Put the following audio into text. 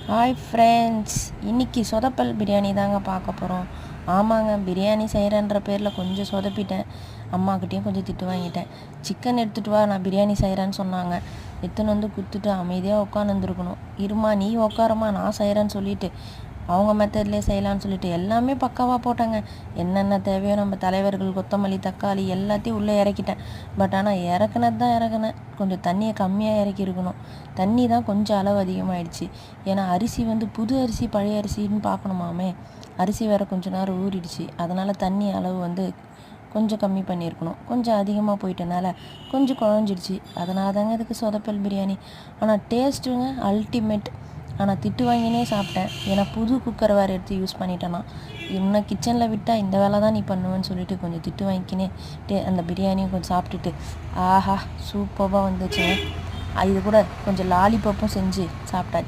Hi friends, இன்றைக்கி சொதப்பல் பிரியாணி தாங்க பார்க்க போகிறோம். ஆமாங்க, பிரியாணி செய்கிறேன்ற பேரில் கொஞ்சம் சொதப்பிட்டேன். அம்மாக்கிட்டேயும் கொஞ்சம் திட்டு வாங்கிட்டேன். சிக்கன் எடுத்துகிட்டு வா, நான் பிரியாணி செய்கிறேன்னு சொன்னாங்க. எடுத்துன்னு வந்து கொடுத்துட்டு அமைதியாக உட்காந்துருந்துருக்கணும். இருமா நீ உட்காரமா, நான் செய்கிறேன்னு சொல்லிவிட்டு அவங்க மெத்தட்லேயே செய்யலான்னு சொல்லிட்டு எல்லாமே பக்காவாக போட்டாங்க. என்னென்ன தேவையோ நம்ம தலைவர்கள் கொத்தமல்லி தக்காளி எல்லாத்தையும் உள்ளே இறக்கிட்டேன். பட் ஆனால் இறக்குனது தான் இறக்குனேன், கொஞ்சம் தண்ணியை கம்மியாக இறக்கியிருக்கணும். தண்ணி தான் கொஞ்சம் அளவு அதிகமாகிடுச்சு. ஏன்னா அரிசி புது அரிசி பழைய அரிசின்னு பார்க்கணுமாமே. அரிசி வேறு கொஞ்சம் நேரம் ஊறிடுச்சு. அதனால் தண்ணி அளவு கொஞ்சம் கம்மி பண்ணியிருக்கணும். கொஞ்சம் அதிகமாக போயிட்டனால கொஞ்சம் குழஞ்சிடுச்சு. அதனால தாங்க இதுக்கு சொதப்பல் பிரியாணி. ஆனால் டேஸ்ட்டுங்க அல்டிமேட். ஆனால் திட்டு வாங்கினே சாப்பிட்டேன். ஏன்னா புது குக்கர் வேறு எடுத்து யூஸ் பண்ணிட்டேன்னா, இன்னும் கிச்சனில் விட்டால் இந்த வேலை தான் நீ பண்ணுவேன்னு சொல்லிட்டு கொஞ்சம் திட்டு வாங்கிக்கினே அந்த பிரியாணியும் கொஞ்சம் சாப்பிட்டுட்டு ஆஹா சூப்பராக வந்துச்சுங்க. இது கூட கொஞ்சம் லாலிபப்பும் செஞ்சு சாப்பிட்டாச்சு.